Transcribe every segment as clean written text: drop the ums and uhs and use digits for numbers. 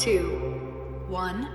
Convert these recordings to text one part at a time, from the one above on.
2, 1.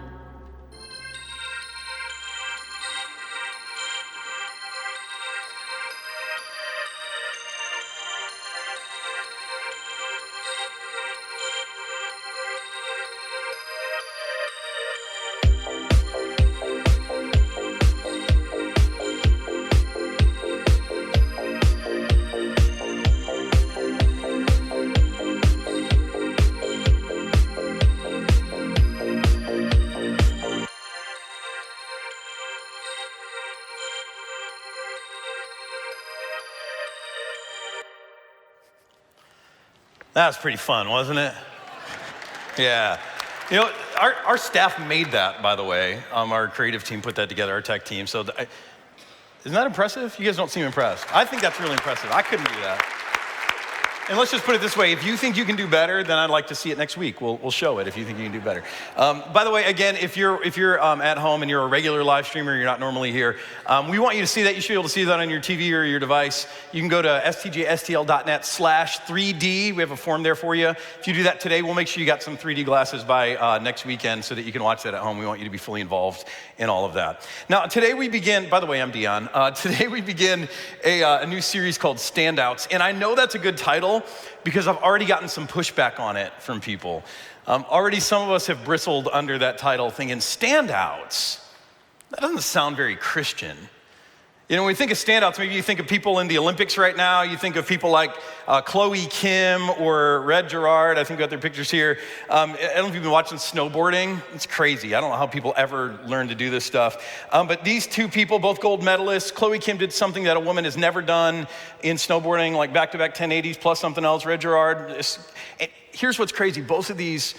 That was pretty fun, wasn't it? Yeah. You know, our staff made that, by the way. Our creative team put that together, our tech team. So isn't that impressive? You guys don't seem impressed. I think that's really impressive. I couldn't do that. And let's just put it this way. If you think you can do better, then I'd like to see it next week. We'll show it if you think you can do better. By the way, again, if you're at home and you're a regular live streamer, you're not normally here, we want you to see that. You should be able to see that on your TV or your device. You can go to stjstl.net/3D. We have a form there for you. If you do that today, we'll make sure you got some 3D glasses by next weekend so that you can watch that at home. We want you to be fully involved in all of that. Now, today we begin, by the way, I'm Dion. Today we begin a new series called Standouts. And I know that's a good title because I've already gotten some pushback on it from people. Already some of us have bristled under that title thinking, standouts? That doesn't sound very Christian. You know, when we think of standouts, maybe you think of people in the Olympics right now. You think of people like Chloe Kim or Red Gerard. I think we got their pictures here. I don't know if you've been watching snowboarding. It's crazy. I don't know how people ever learn to do this stuff. But these two people, both gold medalists. Chloe Kim did something that a woman has never done in snowboarding, like back-to-back 1080s plus something else. Red Gerard. Here's what's crazy. Both of these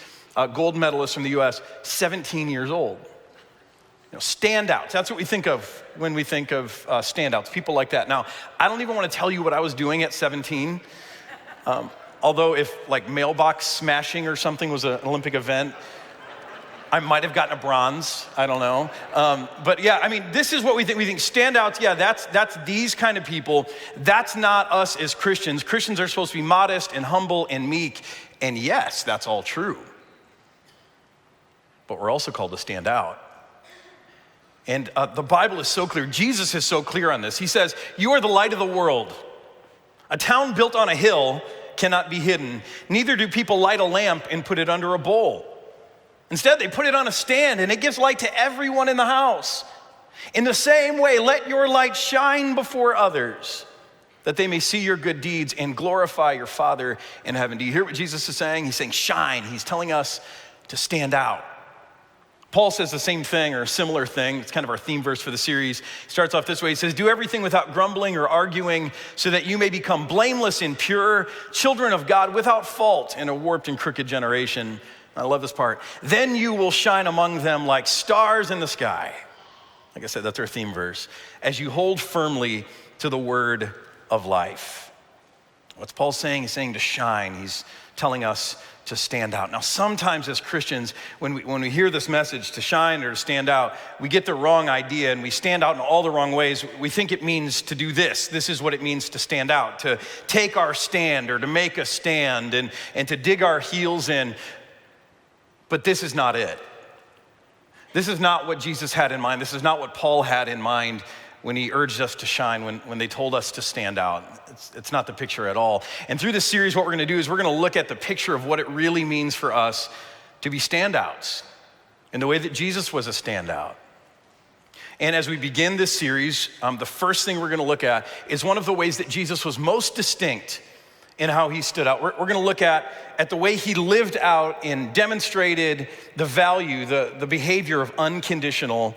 gold medalists from the U.S., 17 years old. You know, standouts, that's what we think of when we think of standouts, people like that. Now, I don't even want to tell you what I was doing at 17. Although if like mailbox smashing or something was an Olympic event, I might have gotten a bronze, I don't know. But yeah, I mean, this is what we think. We think standouts, yeah, that's these kind of people. That's not us as Christians. Christians are supposed to be modest and humble and meek. And yes, that's all true. But we're also called to stand out. And the Bible is so clear. Jesus is so clear on this. He says, you are the light of the world. A town built on a hill cannot be hidden. Neither do people light a lamp and put it under a bowl. Instead, they put it on a stand and it gives light to everyone in the house. In the same way, let your light shine before others, that they may see your good deeds and glorify your Father in heaven. Do you hear what Jesus is saying? He's saying shine. He's telling us to stand out. Paul says the same thing or a similar thing. It's kind of our theme verse for the series. He starts off this way. He says, do everything without grumbling or arguing so that you may become blameless and pure, children of God without fault in a warped and crooked generation. I love this part. Then you will shine among them like stars in the sky. Like I said, that's our theme verse. As you hold firmly to the word of life. What's Paul saying? He's saying to shine. He's telling us to stand out. Now, sometimes as Christians, when we hear this message to shine or to stand out, we get the wrong idea and we stand out in all the wrong ways. We think it means to do this. This is what it means to stand out, to take our stand or to make a stand and to dig our heels in. But this is not it. This is not what Jesus had in mind. This is not what Paul had in mind when he urged us to shine, when they told us to stand out. It's not the picture at all. And through this series, what we're gonna do is we're gonna look at the picture of what it really means for us to be standouts in the way that Jesus was a standout. And as we begin this series, the first thing we're gonna look at is one of the ways that Jesus was most distinct in how he stood out. We're gonna look at the way he lived out and demonstrated the value, the behavior of unconditional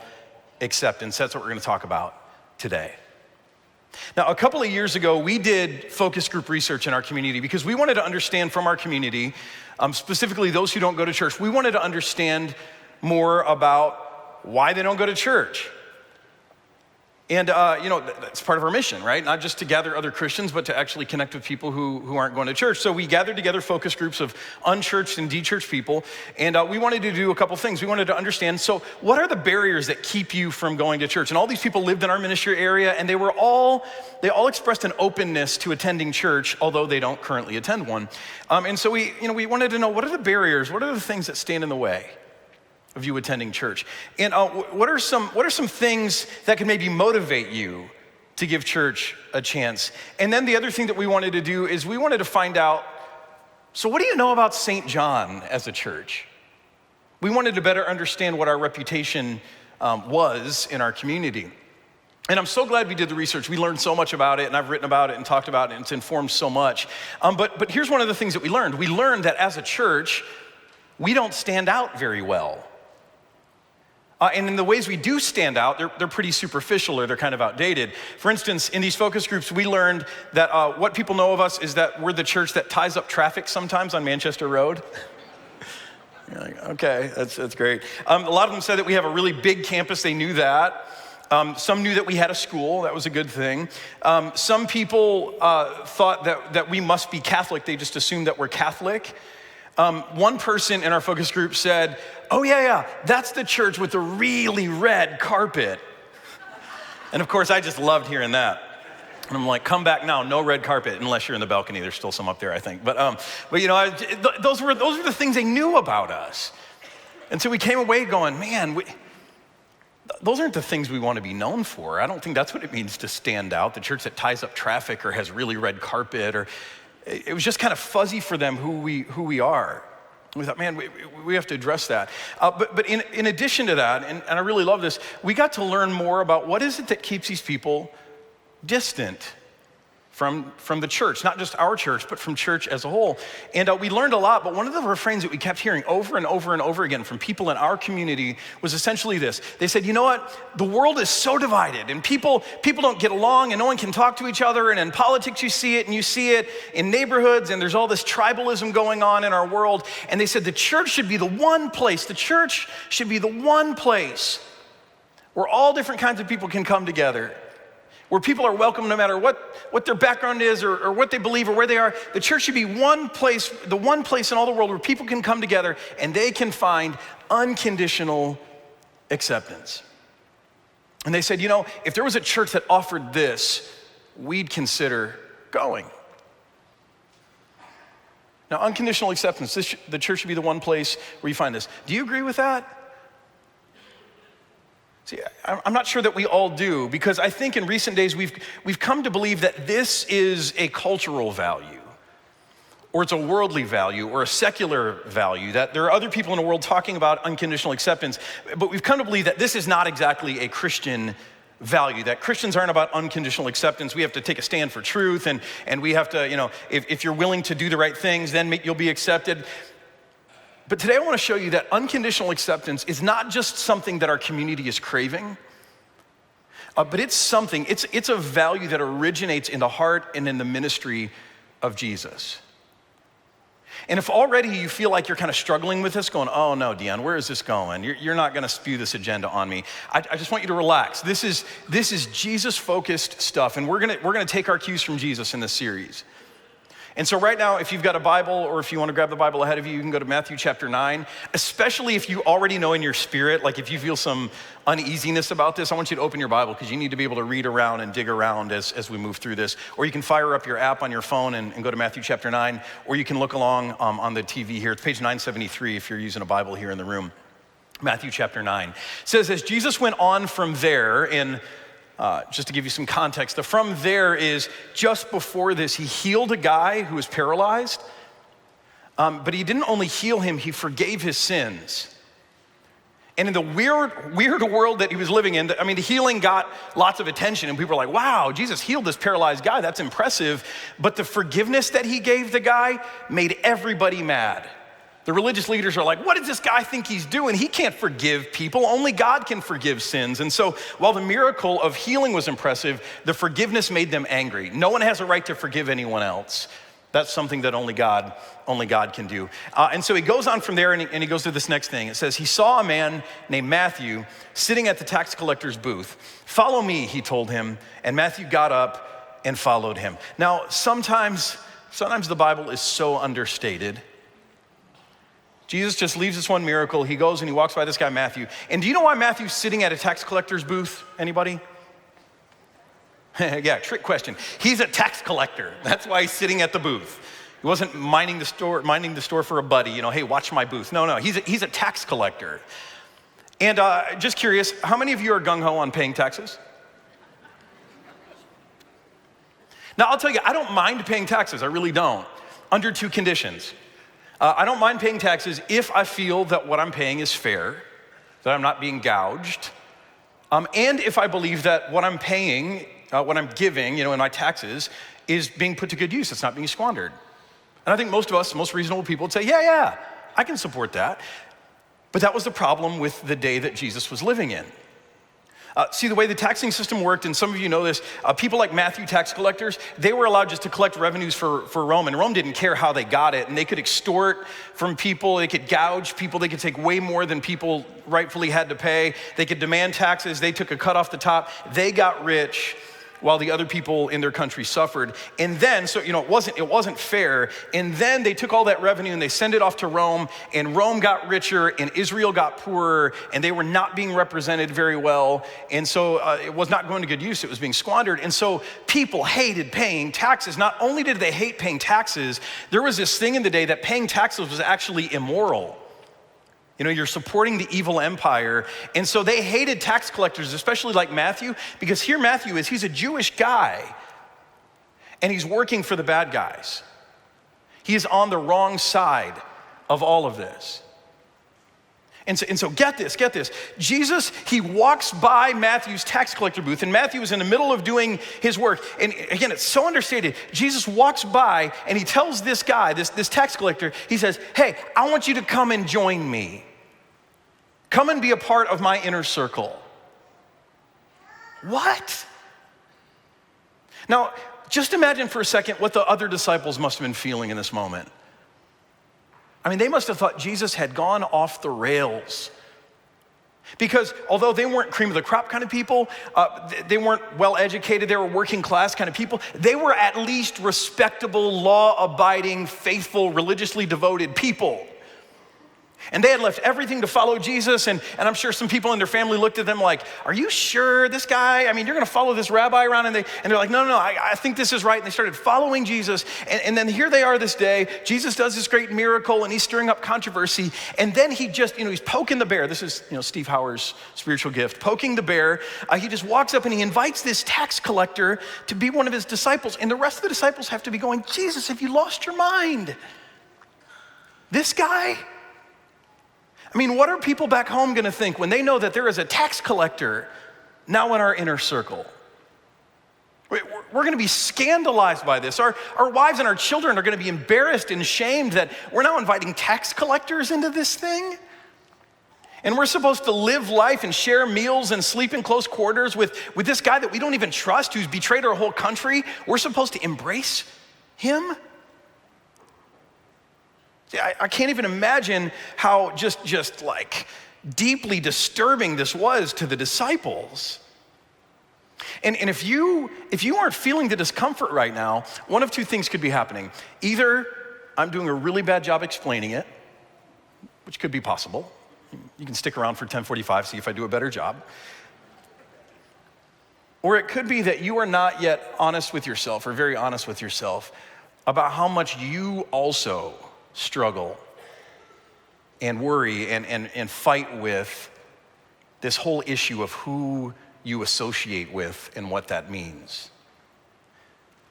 acceptance. That's what we're gonna talk about today. Now, a couple of years ago, we did focus group research in our community because we wanted to understand from our community, specifically those who don't go to church, we wanted to understand more about why they don't go to church. And, that's part of our mission, right? Not just to gather other Christians, but to actually connect with people who aren't going to church. So we gathered together focus groups of unchurched and de-churched people, and we wanted to do a couple things. We wanted to understand, so what are the barriers that keep you from going to church? And all these people lived in our ministry area, and they all expressed an openness to attending church, although they don't currently attend one. And so we wanted to know, what are the barriers? What are the things that stand in the way of you attending church? And what are some things that can maybe motivate you to give church a chance? And then the other thing that we wanted to do is we wanted to find out, so what do you know about St. John as a church? We wanted to better understand what our reputation was in our community. And I'm so glad we did the research. We learned so much about it, and I've written about it and talked about it, and it's informed so much. But here's one of the things that we learned. We learned that as a church, we don't stand out very well. And in the ways we do stand out, they're pretty superficial, or they're kind of outdated. For instance, in these focus groups, we learned that what people know of us is that we're the church that ties up traffic sometimes on Manchester Road. You're like, okay, that's great. A lot of them said that we have a really big campus. They knew that. Some knew that we had a school. That was a good thing. Some people thought that we must be Catholic. They just assumed that we're Catholic. One person in our focus group said, oh yeah, that's the church with the really red carpet. And of course, I just loved hearing that. And I'm like, come back now, no red carpet, unless you're in the balcony. There's still some up there, I think. But those were the things they knew about us. And so we came away going, man, those aren't the things we want to be known for. I don't think that's what it means to stand out, the church that ties up traffic or has really red carpet, or it was just kind of fuzzy for them who we are. We thought, man, we have to address that. But in addition to that, and I really love this, we got to learn more about what is it that keeps these people distant from the church, not just our church, but from church as a whole. And we learned a lot, but one of the refrains that we kept hearing over and over and over again from people in our community was essentially this. They said, you know what? The world is so divided, and people don't get along, and no one can talk to each other, and in politics you see it, and you see it in neighborhoods, and there's all this tribalism going on in our world. And they said the church should be the one place where all different kinds of people can come together, where people are welcome no matter what their background is or what they believe or where they are. The church should be the one place in all the world where people can come together and they can find unconditional acceptance. And they said, if there was a church that offered this, we'd consider going. Now, unconditional acceptance, the church should be the one place where you find this. Do you agree with that? See, I'm not sure that we all do, because I think in recent days we've come to believe that this is a cultural value, or it's a worldly value, or a secular value, that there are other people in the world talking about unconditional acceptance, but we've come to believe that this is not exactly a Christian value, that Christians aren't about unconditional acceptance. We have to take a stand for truth, and we have to, if you're willing to do the right things, then you'll be accepted. But today I want to show you that unconditional acceptance is not just something that our community is craving, but it's a value that originates in the heart and in the ministry of Jesus. And if already you feel like you're kind of struggling with this, going, oh no, Dion, where is this going? You're not going to spew this agenda on me. I just want you to relax. This is Jesus-focused stuff, and we're gonna take our cues from Jesus in this series. And so right now, if you've got a Bible, or if you want to grab the Bible ahead of you, you can go to Matthew chapter 9, especially if you already know in your spirit, like if you feel some uneasiness about this, I want you to open your Bible, because you need to be able to read around and dig around as we move through this. Or you can fire up your app on your phone and go to Matthew chapter 9, or you can look along on the TV here. It's page 973 if you're using a Bible here in the room. Matthew chapter 9. It says, as Jesus went on from there just to give you some context, the from there is just before this, he healed a guy who was paralyzed, but he didn't only heal him, he forgave his sins. And in the weird world that he was living in, the healing got lots of attention, and people were like, wow, Jesus healed this paralyzed guy, that's impressive. But the forgiveness that he gave the guy made everybody mad. The religious leaders are like, what does this guy think he's doing? He can't forgive people. Only God can forgive sins. And so while the miracle of healing was impressive, the forgiveness made them angry. No one has a right to forgive anyone else. That's something that only God can do. And so he goes on from there and he goes to this next thing. It says, he saw a man named Matthew sitting at the tax collector's booth. Follow me, he told him. And Matthew got up and followed him. Now, sometimes the Bible is so understated. Jesus just leaves this one miracle. He goes and he walks by this guy, Matthew. And do you know why Matthew's sitting at a tax collector's booth? Anybody? Yeah, trick question. He's a tax collector. That's why he's sitting at the booth. He wasn't minding the store for a buddy, hey, watch my booth. No, he's a tax collector. And just curious, how many of you are gung-ho on paying taxes? Now, I'll tell you, I don't mind paying taxes. I really don't, under two conditions. I don't mind paying taxes if I feel that what I'm paying is fair, that I'm not being gouged, and if I believe that what I'm paying, what I'm giving, in my taxes, is being put to good use. It's not being squandered. And I think most of us, most reasonable people would say, yeah, I can support that. But that was the problem with the day that Jesus was living in. See, the way the taxing system worked, and some of you know this, people like Matthew, tax collectors, they were allowed just to collect revenues for Rome, and Rome didn't care how they got it, and they could extort from people, they could gouge people, they could take way more than people rightfully had to pay, they could demand taxes, they took a cut off the top, they got rich while the other people in their country suffered. And then, so it wasn't fair, and then they took all that revenue and they sent it off to Rome, and Rome got richer and Israel got poorer, and they were not being represented very well, and so it was not going to good use, it was being squandered. And so people hated paying taxes. Not only did they hate paying taxes, there was this thing in the day that paying taxes was actually immoral. You're supporting the evil empire. And so they hated tax collectors, especially like Matthew, because here Matthew is, he's a Jewish guy, and he's working for the bad guys. He is on the wrong side of all of this. And so get this. Jesus, he walks by Matthew's tax collector booth, and Matthew is in the middle of doing his work. And again, it's so understated. Jesus walks by and he tells this guy, this tax collector, he says, hey, I want you to come and join me. Come and be a part of my inner circle. What? Now, just imagine for a second what the other disciples must have been feeling in this moment. I mean, they must have thought Jesus had gone off the rails. Because although they weren't cream of the crop kind of people, they weren't well educated, they were working class kind of people, they were at least respectable, law-abiding, faithful, religiously devoted people. And they had left everything to follow Jesus, and I'm sure some people in their family looked at them like, are you sure this guy, you're gonna follow this rabbi around? And they're like, no, I think this is right. And they started following Jesus, and then here they are this day. Jesus does this great miracle, and he's stirring up controversy, and then he just, he's poking the bear. This is, Steve Hauer's spiritual gift, poking the bear. He just walks up and he invites this tax collector to be one of his disciples, and the rest of the disciples have to be going, Jesus, have you lost your mind? This guy? What are people back home gonna think when they know that there is a tax collector now in our inner circle? We're gonna be scandalized by this. Our wives and our children are gonna be embarrassed and shamed that we're now inviting tax collectors into this thing. And we're supposed to live life and share meals and sleep in close quarters with this guy that we don't even trust, who's betrayed our whole country. We're supposed to embrace him? I can't even imagine how just like deeply disturbing this was to the disciples. And if you aren't feeling the discomfort right now, one of two things could be happening. Either I'm doing a really bad job explaining it, which could be possible. You can stick around for 10:45, see if I do a better job. Or it could be that you are not yet honest with yourself, or very honest with yourself, about how much you also struggle and worry and fight with this whole issue of who you associate with and what that means.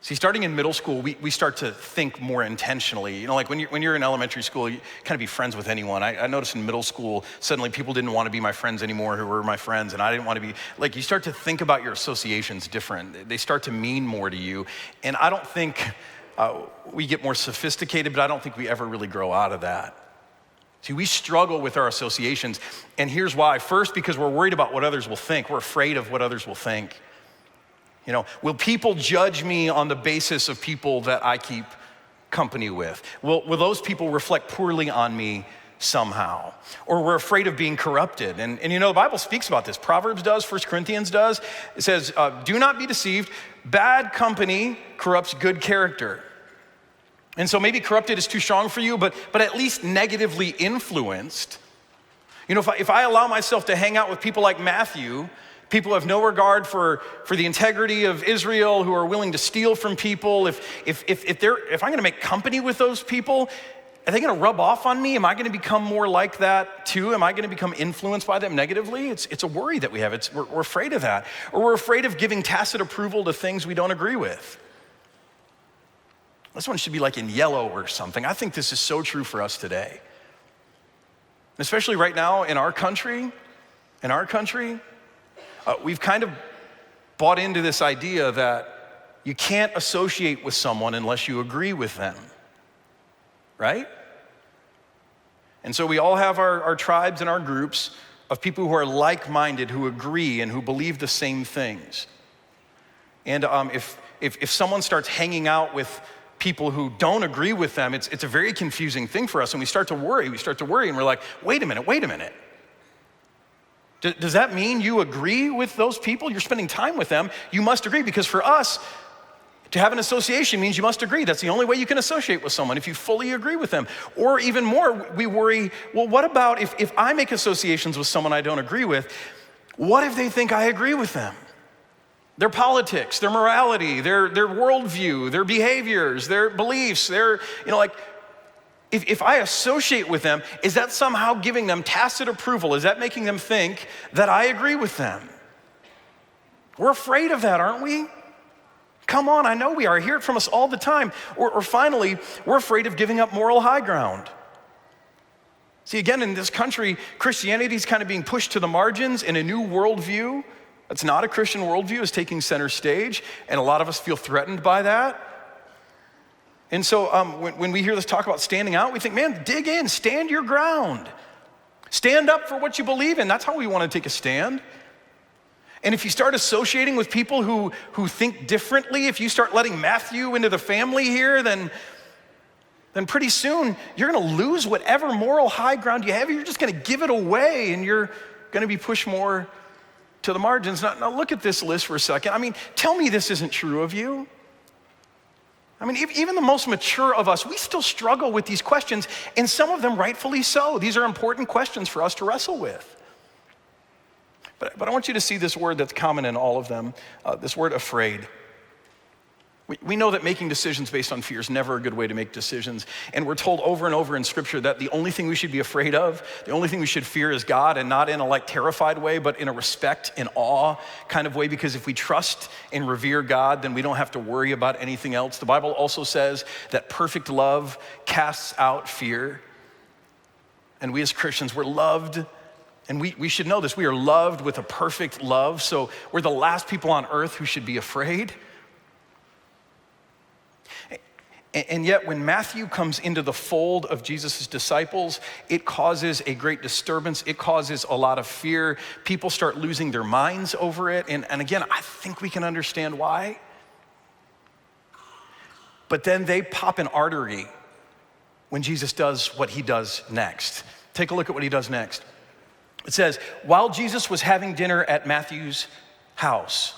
See, starting in middle school, we start to think more intentionally. Like when you're in elementary school, you kind of be friends with anyone. I noticed in middle school, suddenly people didn't want to be my friends anymore who were my friends, and I didn't want to be, like, you start to think about your associations different. They start to mean more to you. And I don't think we get more sophisticated, but I don't think we ever really grow out of that. See, we struggle with our associations, and here's why. First, because we're worried about what others will think. We're afraid of what others will think. Will people judge me on the basis of people that I keep company with? Will those people reflect poorly on me somehow? Or we're afraid of being corrupted. And you know, the Bible speaks about this. Proverbs does, 1 Corinthians does. It says, do not be deceived. Bad company corrupts good character. And so maybe corrupted is too strong for you, but at least negatively influenced. You know, if I allow myself to hang out with people like Matthew, people who have no regard for the integrity of Israel, who are willing to steal from people, if I'm gonna make company with those people, are they gonna rub off on me? Am I gonna become more like that too? Am I gonna become influenced by them negatively? It's a worry that we have. We're afraid of that. Or we're afraid of giving tacit approval to things we don't agree with. This one should be like in yellow or something. I think this is so true for us today. Especially right now in our country, we've kind of bought into this idea that you can't associate with someone unless you agree with them, right? And so we all have our tribes and our groups of people who are like-minded, who agree and who believe the same things. And if someone starts hanging out with people who don't agree with them, it's a very confusing thing for us, and we start to worry, and we're like, wait a minute. Does that mean you agree with those people? You're spending time with them, you must agree, because for us, to have an association means you must agree. That's the only way you can associate with someone, if you fully agree with them. Or even more, we worry, well, what about if I make associations with someone I don't agree with, what if they think I agree with them? Their politics, their morality, their worldview, their behaviors, their beliefs, if I associate with them, is that somehow giving them tacit approval? Is that making them think that I agree with them? We're afraid of that, aren't we? Come on, I know we are. I hear it from us all the time. Or finally, we're afraid of giving up moral high ground. See, again, in this country, Christianity is kind of being pushed to the margins, and a new worldview that's not a Christian worldview is taking center stage, and a lot of us feel threatened by that. And so when we hear this talk about standing out, we think, man, dig in, stand your ground. Stand up for what you believe in. That's how we want to take a stand. And if you start associating with people who think differently, if you start letting Matthew into the family here, then pretty soon you're going to lose whatever moral high ground you have. You're just going to give it away, and you're going to be pushed more to the margins. Now look at this list for a second. I mean, tell me this isn't true of you. I mean, even the most mature of us, we still struggle with these questions, and some of them rightfully so. These are important questions for us to wrestle with. But I want you to see this word that's common in all of them, this word afraid. We know that making decisions based on fear is never a good way to make decisions. And we're told over and over in Scripture that the only thing we should be afraid of, the only thing we should fear is God, and not in a terrified way, but in a respect and awe kind of way, because if we trust and revere God, then we don't have to worry about anything else. The Bible also says that perfect love casts out fear. And we as Christians, we're loved, and we should know this. We are loved with a perfect love, so we're the last people on earth who should be afraid. And yet when Matthew comes into the fold of Jesus' disciples, it causes a great disturbance. It causes a lot of fear. People start losing their minds over it. And again, I think we can understand why. But then they pop an artery when Jesus does what he does next. Take a look at what he does next. It says, while Jesus was having dinner at Matthew's house.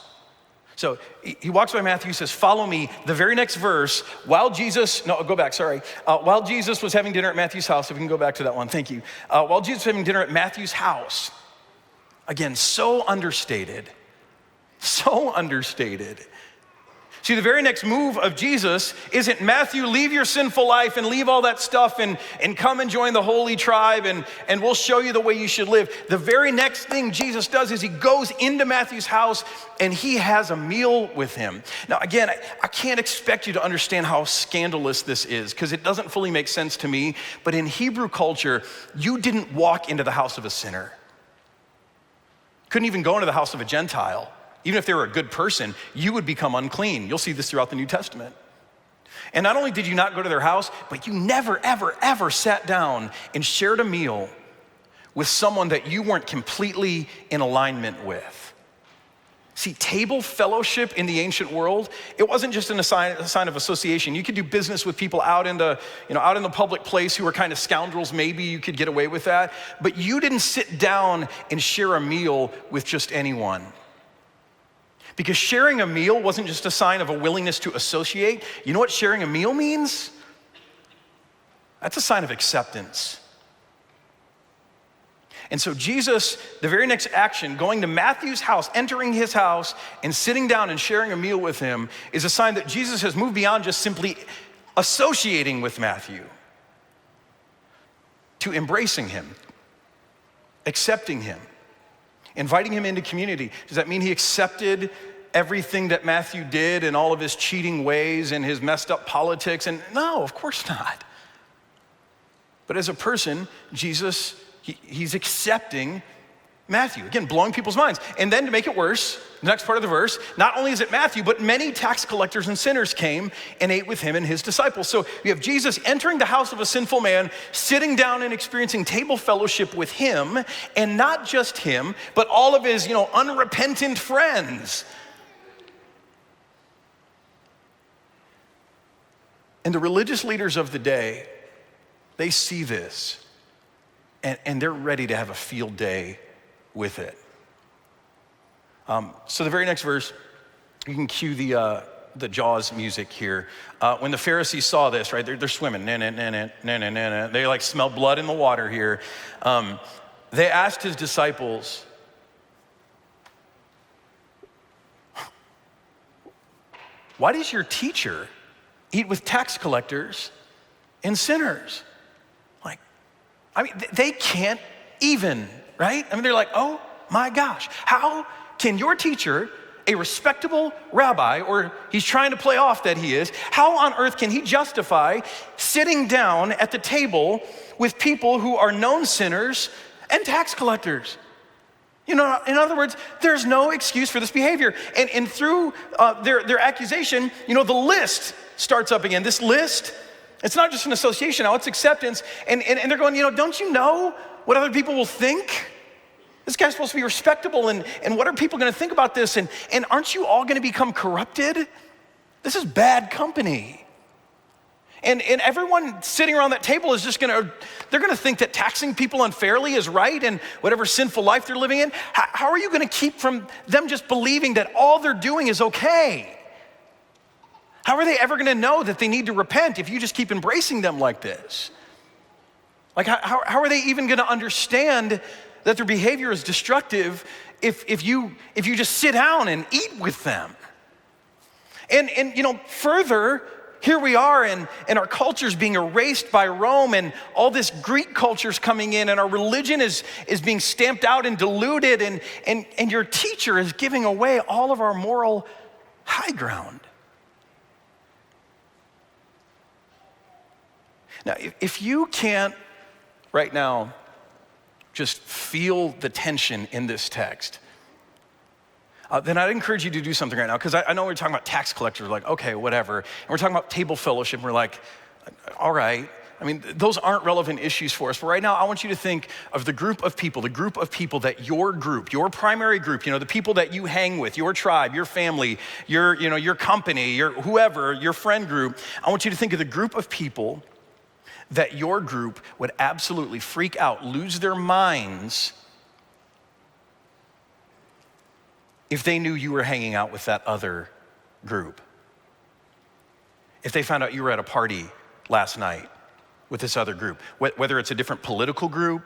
So he walks by Matthew, says, follow me. The very next verse, while Jesus was having dinner at Matthew's house, if we can go back to that one, thank you. While Jesus was having dinner at Matthew's house, again, so understated. See, the very next move of Jesus isn't, Matthew, leave your sinful life and leave all that stuff and come and join the holy tribe and we'll show you the way you should live. The very next thing Jesus does is he goes into Matthew's house and he has a meal with him. Now, again, I can't expect you to understand how scandalous this is because it doesn't fully make sense to me, but in Hebrew culture, you didn't walk into the house of a sinner. Couldn't even go into the house of a Gentile. Even if they were a good person, you would become unclean. You'll see this throughout the New Testament. And not only did you not go to their house, but you never, ever, ever sat down and shared a meal with someone that you weren't completely in alignment with. See, table fellowship in the ancient world, it wasn't just a sign of association. You could do business with people out in the public place who were kind of scoundrels. Maybe you could get away with that. But you didn't sit down and share a meal with just anyone. Because sharing a meal wasn't just a sign of a willingness to associate. You know what sharing a meal means? That's a sign of acceptance. And so Jesus, the very next action, going to Matthew's house, entering his house, and sitting down and sharing a meal with him is a sign that Jesus has moved beyond just simply associating with Matthew to embracing him, accepting him, inviting him into community. Does that mean he accepted everything that Matthew did and all of his cheating ways and his messed up politics? And no, of course not. But as a person, Jesus, he's accepting Matthew. Again, blowing people's minds. And then to make it worse, the next part of the verse, not only is it Matthew, but many tax collectors and sinners came and ate with him and his disciples. So you have Jesus entering the house of a sinful man, sitting down and experiencing table fellowship with him, and not just him, but all of his, unrepentant friends. And the religious leaders of the day, they see this, and they're ready to have a field day with it. So the very next verse, you can cue the Jaws music here. When the Pharisees saw this, right, they're swimming, they like smell blood in the water here. They asked his disciples, why does your teacher eat with tax collectors and sinners? They can't even, right? They're like, oh my gosh, how can your teacher, a respectable rabbi, or he's trying to play off that he is, how on earth can he justify sitting down at the table with people who are known sinners and tax collectors? In other words, there's no excuse for this behavior. And through their accusation, the list starts up again. This list, it's not just an association now, it's acceptance. And they're going, don't you know what other people will think? This guy's supposed to be respectable, and what are people gonna think about this? And aren't you all gonna become corrupted? This is bad company. And everyone sitting around that table is they're gonna think that taxing people unfairly is right and whatever sinful life they're living in. How are you gonna keep from them just believing that all they're doing is okay? How are they ever gonna know that they need to repent if you just keep embracing them like this? Like, how are they even gonna understand that their behavior is destructive if you just sit down and eat with them? And further, here we are and our culture's being erased by Rome, and all this Greek culture's coming in, and our religion is being stamped out and diluted, and your teacher is giving away all of our moral high ground. Now, if you can't right now just feel the tension in this text, then I'd encourage you to do something right now, because I know we're talking about tax collectors, like, okay, whatever. And we're talking about table fellowship, and we're like, all right. Those aren't relevant issues for us. But right now, I want you to think of the group of people that your primary group, the people that you hang with, your tribe, your family, your company, your whoever, your friend group. I want you to think of the group of people that your group would absolutely freak out, lose their minds if they knew you were hanging out with that other group. If they found out you were at a party last night with this other group, whether it's a different political group,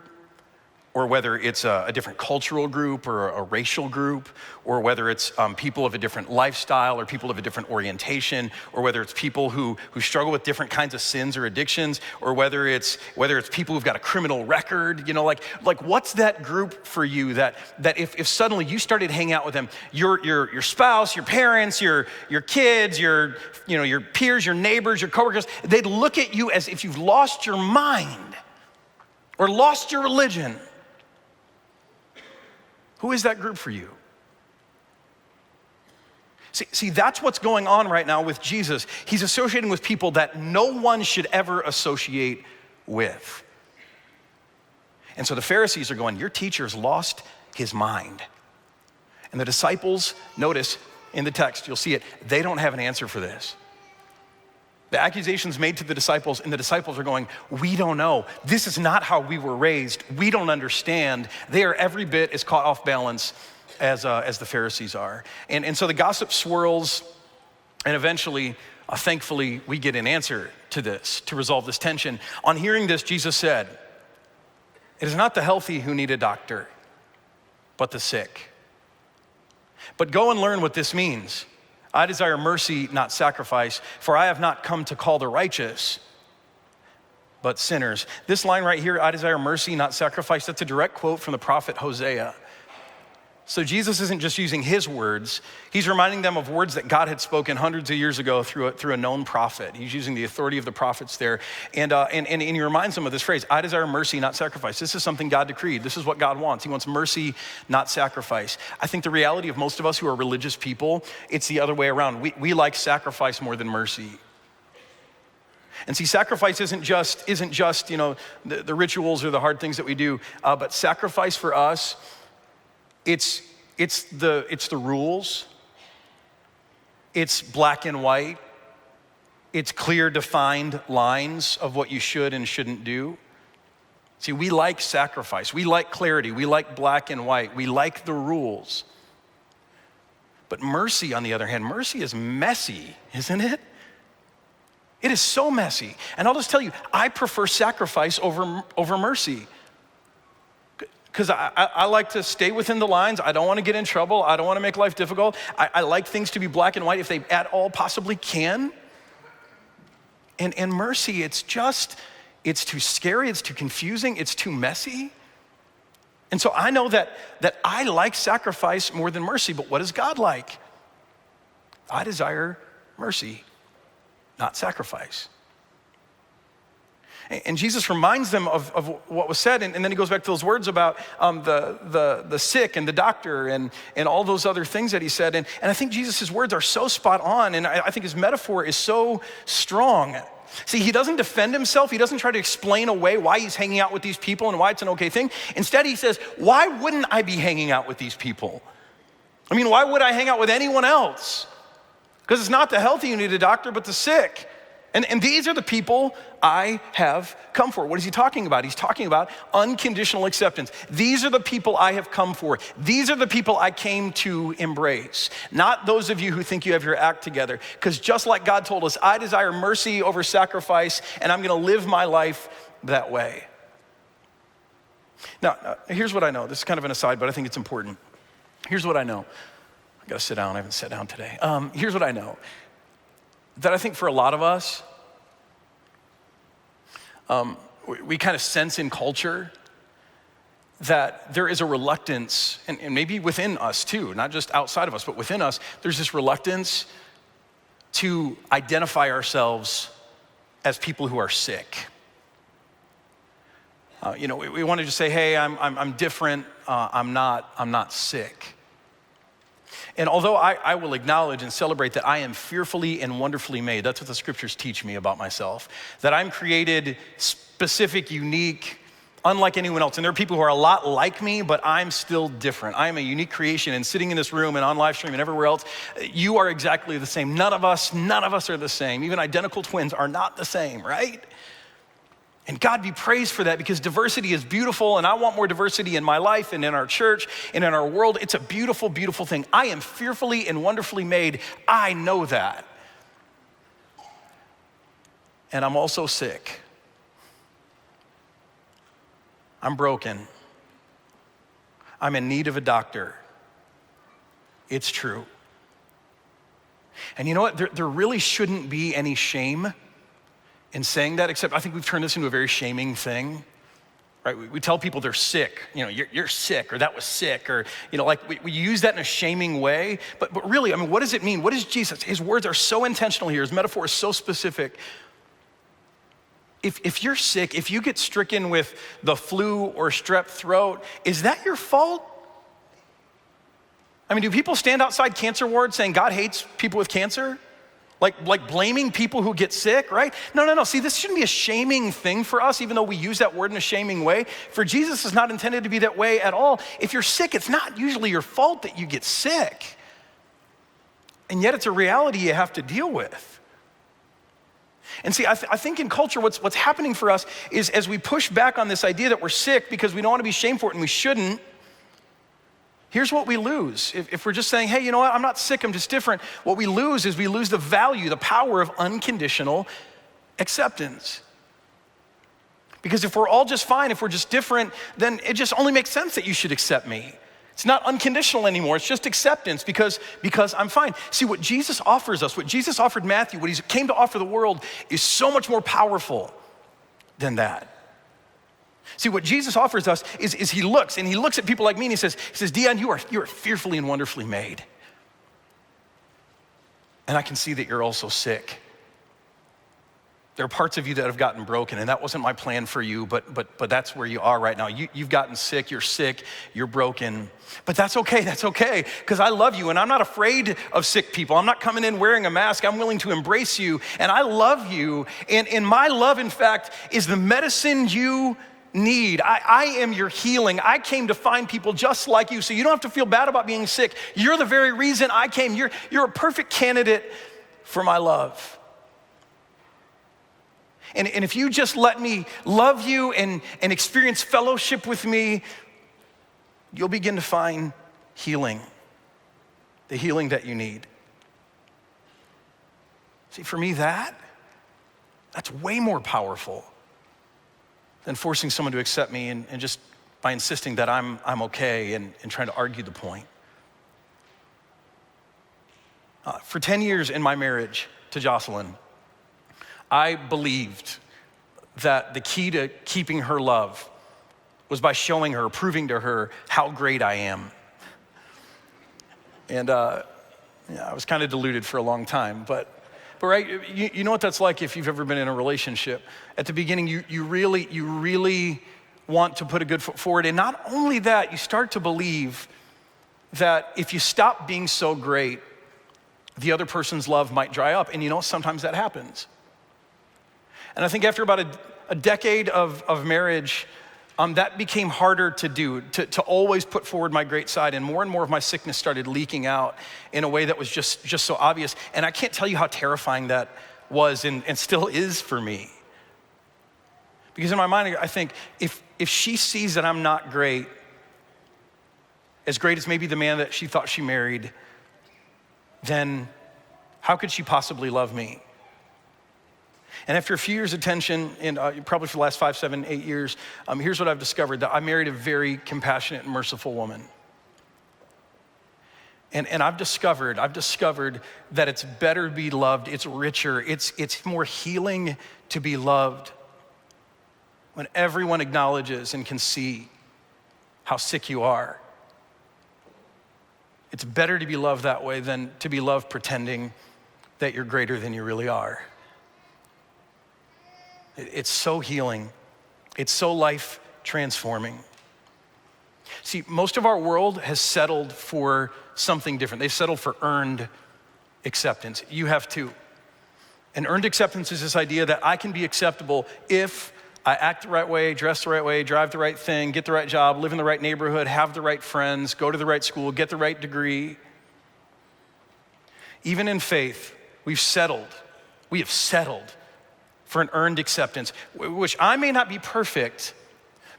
or whether it's a different cultural group or a racial group, or whether it's people of a different lifestyle or people of a different orientation, or whether it's people who struggle with different kinds of sins or addictions, or whether it's people who've got a criminal record, like what's that group for you that if suddenly you started hanging out with them, your spouse, your parents, your kids, your peers, your neighbors, your coworkers, they'd look at you as if you've lost your mind or lost your religion. Who is that group for you? See, that's what's going on right now with Jesus. He's associating with people that no one should ever associate with. And so the Pharisees are going, your teacher's lost his mind. And the disciples, notice in the text, you'll see it, they don't have an answer for this. The accusation's made to the disciples, and the disciples are going, we don't know. This is not how we were raised. We don't understand. They are every bit as caught off balance as the Pharisees are. And so the gossip swirls, and eventually, thankfully, we get an answer to this, to resolve this tension. On hearing this, Jesus said, it is not the healthy who need a doctor, but the sick. But go and learn what this means. I desire mercy, not sacrifice, for I have not come to call the righteous, but sinners. This line right here, I desire mercy, not sacrifice, that's a direct quote from the prophet Hosea. So Jesus isn't just using his words, he's reminding them of words that God had spoken hundreds of years ago through a known prophet. He's using the authority of the prophets there. And he reminds them of this phrase, I desire mercy, not sacrifice. This is something God decreed. This is what God wants. He wants mercy, not sacrifice. I think the reality of most of us who are religious people, it's the other way around. We like sacrifice more than mercy. And see, sacrifice isn't just the rituals or the hard things that we do, but sacrifice for us, it's the rules, it's black and white, it's clear defined lines of what you should and shouldn't do. See, we like sacrifice, we like clarity, we like black and white, we like the rules. But mercy, on the other hand, mercy is messy, isn't it? It is so messy. And I'll just tell you, I prefer sacrifice over mercy. Because I like to stay within the lines. I don't want to get in trouble. I don't want to make life difficult. I like things to be black and white if they at all possibly can. And mercy, it's too scary, it's too confusing, it's too messy. And so I know that I like sacrifice more than mercy, but what is God like? I desire mercy, not sacrifice. And Jesus reminds them of what was said, and then he goes back to those words about the sick and the doctor and all those other things that he said. And I think Jesus' words are so spot on, and I think his metaphor is so strong. See, he doesn't defend himself. He doesn't try to explain away why he's hanging out with these people and why it's an okay thing. Instead, he says, why wouldn't I be hanging out with these people? I mean, why would I hang out with anyone else? Because it's not the healthy who need a doctor, but the sick. And these are the people I have come for. What is he talking about? He's talking about unconditional acceptance. These are the people I have come for. These are the people I came to embrace. Not those of you who think you have your act together. Because just like God told us, I desire mercy over sacrifice, and I'm going to live my life that way. Now, here's what I know. This is kind of an aside, but I think it's important. Here's what I know. I got to sit down. I haven't sat down today. Here's what I know. That I think for a lot of us, we kind of sense in culture that there is a reluctance, and maybe within us too, not just outside of us, but within us, there's this reluctance to identify ourselves as people who are sick. We want to just say, hey, I'm different, I'm not sick. And although I will acknowledge and celebrate that I am fearfully and wonderfully made, that's what the scriptures teach me about myself, that I'm created specific, unique, unlike anyone else. And there are people who are a lot like me, but I'm still different. I am a unique creation, and sitting in this room and on live stream and everywhere else, you are exactly the same. None of us are the same. Even identical twins are not the same, right? And God be praised for that, because diversity is beautiful, and I want more diversity in my life and in our church and in our world. It's a beautiful, beautiful thing. I am fearfully and wonderfully made. I know that. And I'm also sick. I'm broken. I'm in need of a doctor. It's true. And you know what? There really shouldn't be any shame in saying that, except I think we've turned this into a very shaming thing, right? We tell people they're sick, you're sick, or that was sick, or, we use that in a shaming way. But really, what does it mean? What is Jesus? His words are so intentional here. His metaphor is so specific. If you're sick, if you get stricken with the flu or strep throat, is that your fault? Do people stand outside cancer wards saying God hates people with cancer? Like blaming people who get sick, right? No. See, this shouldn't be a shaming thing for us, even though we use that word in a shaming way. For Jesus, it's not intended to be that way at all. If you're sick, it's not usually your fault that you get sick. And yet it's a reality you have to deal with. And see, I think in culture, what's happening for us is as we push back on this idea that we're sick because we don't want to be shamed for it and we shouldn't, here's what we lose. If we're just saying, hey, you know what, I'm not sick, I'm just different, what we lose is we lose the value, the power of unconditional acceptance. Because if we're all just fine, if we're just different, then it just only makes sense that you should accept me. It's not unconditional anymore, it's just acceptance because I'm fine. See, what Jesus offers us, what Jesus offered Matthew, what he came to offer the world is so much more powerful than that. See, what Jesus offers us is he looks at people like me and he says, Dion, you are fearfully and wonderfully made. And I can see that you're also sick. There are parts of you that have gotten broken, and that wasn't my plan for you, but that's where you are right now. You've gotten sick, you're broken. But that's okay, because I love you, and I'm not afraid of sick people. I'm not coming in wearing a mask. I'm willing to embrace you, and I love you. And my love, in fact, is the medicine you need. I am your healing. I came to find people just like you, so you don't have to feel bad about being sick. You're the very reason I came. You're a perfect candidate for my love. And if you just let me love you and experience fellowship with me, you'll begin to find healing, the healing that you need. See, for me, that's way more powerful than forcing someone to accept me and just by insisting that I'm okay and trying to argue the point. For 10 years in my marriage to Jocelyn, I believed that the key to keeping her love was by showing her, proving to her how great I am. And I was kind of deluded for a long time, but right, you know what that's like if you've ever been in a relationship. At the beginning, you really want to put a good foot forward, and not only that, you start to believe that if you stop being so great, the other person's love might dry up, and sometimes that happens. And I think after about a decade of marriage, that became harder to do, to always put forward my great side, and more of my sickness started leaking out in a way that was just so obvious. And I can't tell you how terrifying that was and still is for me. Because in my mind, I think if she sees that I'm not great, as great as maybe the man that she thought she married, then how could she possibly love me? And after a few years of tension, and probably for the last 5, 7, 8 years, here's what I've discovered, that I married a very compassionate and merciful woman. And I've discovered that it's better to be loved, it's richer, it's more healing to be loved when everyone acknowledges and can see how sick you are. It's better to be loved that way than to be loved pretending that you're greater than you really are. It's so healing. It's so life transforming. See, most of our world has settled for something different. They've settled for earned acceptance. You have too. And earned acceptance is this idea that I can be acceptable if I act the right way, dress the right way, drive the right thing, get the right job, live in the right neighborhood, have the right friends, go to the right school, get the right degree. Even in faith, we have settled for an earned acceptance, which I may not be perfect,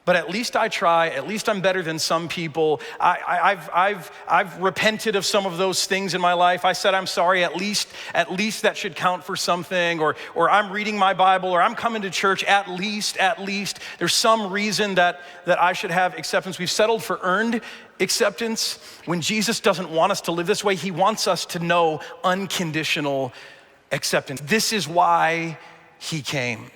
but at least I try, at least I'm better than some people. I've repented of some of those things in my life. I said I'm sorry, at least that should count for something, or I'm reading my Bible, or I'm coming to church, at least. There's some reason that I should have acceptance. We've settled for earned acceptance when Jesus doesn't want us to live this way. He wants us to know unconditional acceptance. This is why he came.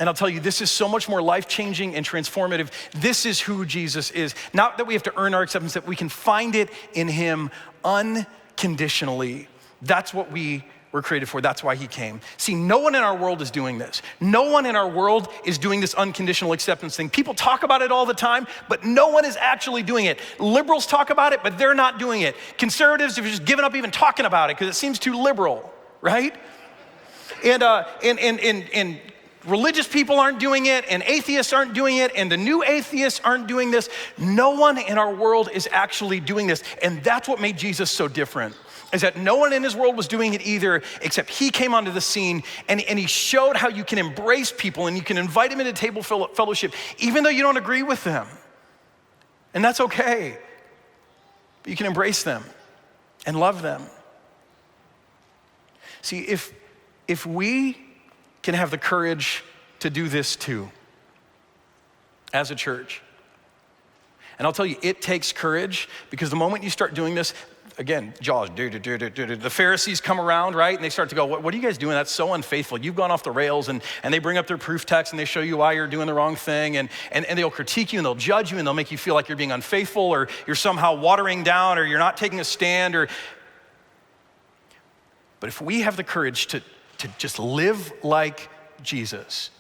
And I'll tell you, this is so much more life-changing and transformative. This is who Jesus is. Not that we have to earn our acceptance, that we can find it in him unconditionally. That's what we were created for. That's why he came. See, no one in our world is doing this. No one in our world is doing this unconditional acceptance thing. People talk about it all the time, but no one is actually doing it. Liberals talk about it, but they're not doing it. Conservatives have just given up even talking about it because it seems too liberal. right? And religious people aren't doing it, and atheists aren't doing it, and the new atheists aren't doing this. No one in our world is actually doing this. And that's what made Jesus so different, is that no one in his world was doing it either, except he came onto the scene and he showed how you can embrace people and you can invite them into table fellowship, even though you don't agree with them. And that's okay. But you can embrace them and love them. See, if we can have the courage to do this too, as a church. And I'll tell you, it takes courage, because the moment you start doing this, again, Jaws, the Pharisees come around, right? And they start to go, what are you guys doing? That's so unfaithful. You've gone off the rails. And they bring up their proof text and they show you why you're doing the wrong thing. And they'll critique you and they'll judge you and they'll make you feel like you're being unfaithful, or you're somehow watering down, or you're not taking a stand. But if we have the courage to just live like Jesus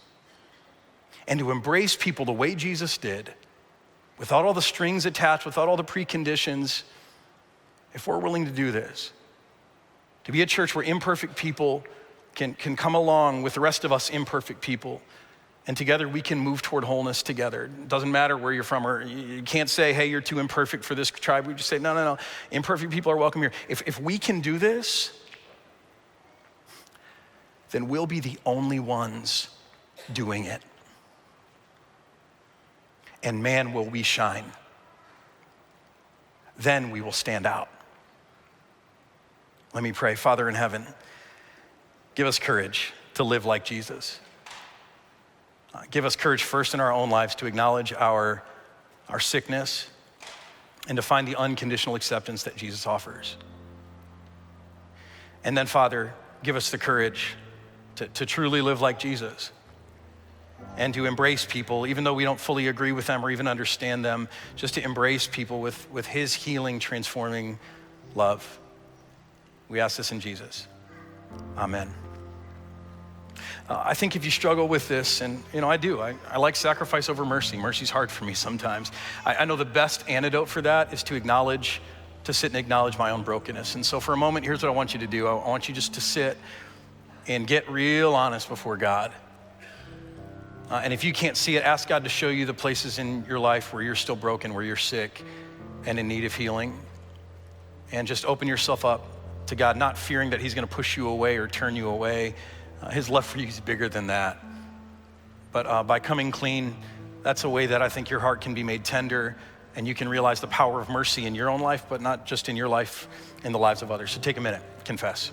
and to embrace people the way Jesus did, without all the strings attached, without all the preconditions, if we're willing to do this, to be a church where imperfect people can come along with the rest of us imperfect people, and together we can move toward wholeness together. It doesn't matter where you're from, or you can't say, hey, you're too imperfect for this tribe. We just say, no. Imperfect people are welcome here. If we can do this, then we'll be the only ones doing it. And man, will we shine. Then we will stand out. Let me pray. Father in heaven, give us courage to live like Jesus. Give us courage first in our own lives to acknowledge our sickness and to find the unconditional acceptance that Jesus offers. And then, Father, give us the courage to truly live like Jesus and to embrace people, even though we don't fully agree with them or even understand them, just to embrace people with his healing, transforming love. We ask this in Jesus. Amen. I think if you struggle with this, and I do, I like sacrifice over mercy. Mercy's hard for me sometimes. I know the best antidote for that is to sit and acknowledge my own brokenness. And so for a moment, here's what I want you to do. I want you just to sit and get real honest before God. And if you can't see it, ask God to show you the places in your life where you're still broken, where you're sick and in need of healing. And just open yourself up to God, not fearing that he's gonna push you away or turn you away. His love for you is bigger than that. But by coming clean, that's a way that I think your heart can be made tender and you can realize the power of mercy in your own life, but not just in your life, in the lives of others. So take a minute, confess.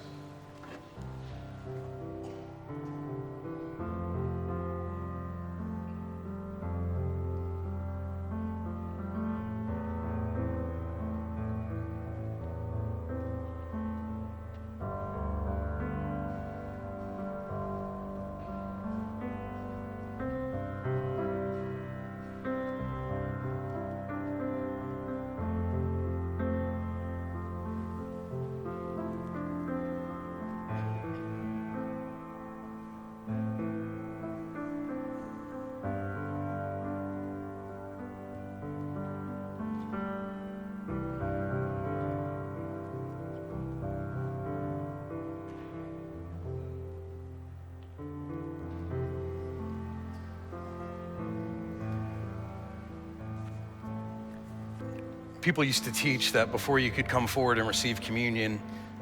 People used to teach that before you could come forward and receive communion,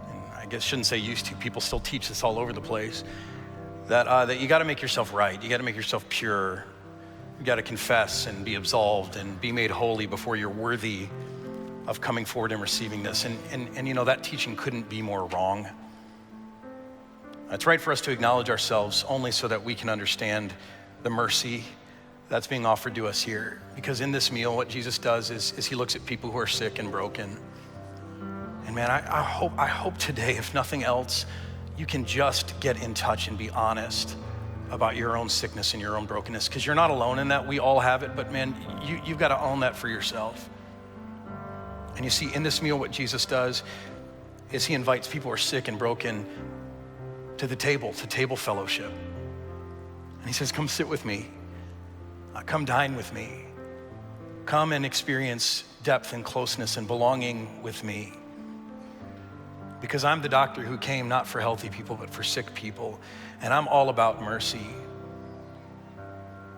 and I guess shouldn't say used to, people still teach this all over the place, that you gotta make yourself right, you gotta make yourself pure, you gotta confess and be absolved and be made holy before you're worthy of coming forward and receiving this. And that teaching couldn't be more wrong. It's right for us to acknowledge ourselves only so that we can understand the mercy that's being offered to us here. Because in this meal, what Jesus does is he looks at people who are sick and broken. And man, I hope today, if nothing else, you can just get in touch and be honest about your own sickness and your own brokenness, because you're not alone in that. We all have it, but man, you've got to own that for yourself. And you see, in this meal, what Jesus does is he invites people who are sick and broken to the table, to table fellowship. And he says, come sit with me. Come dine with me. Come and experience depth and closeness and belonging with me. because I'm the doctor who came not for healthy people, but for sick people. And I'm all about mercy.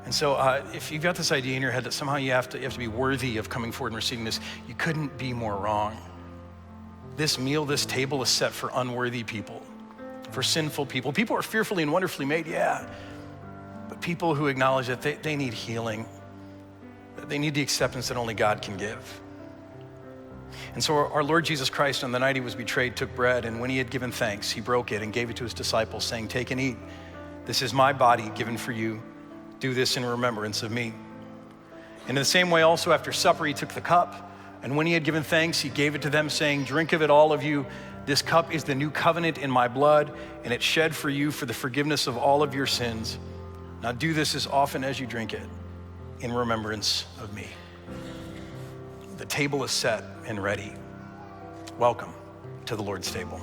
And so if you've got this idea in your head that somehow you have to be worthy of coming forward and receiving this, you couldn't be more wrong. This meal, this table is set for unworthy people, for sinful people. People are fearfully and wonderfully made, yeah. But people who acknowledge that they need healing, that they need the acceptance that only God can give. And so our Lord Jesus Christ, on the night he was betrayed, took bread, and when he had given thanks, he broke it and gave it to his disciples, saying, "Take and eat. This is my body given for you. Do this in remembrance of me." And in the same way also after supper, he took the cup, and when he had given thanks, he gave it to them, saying, "Drink of it, all of you. This cup is the new covenant in my blood, and it's shed for you for the forgiveness of all of your sins. Now do this as often as you drink it in remembrance of me." The table is set and ready. Welcome to the Lord's table.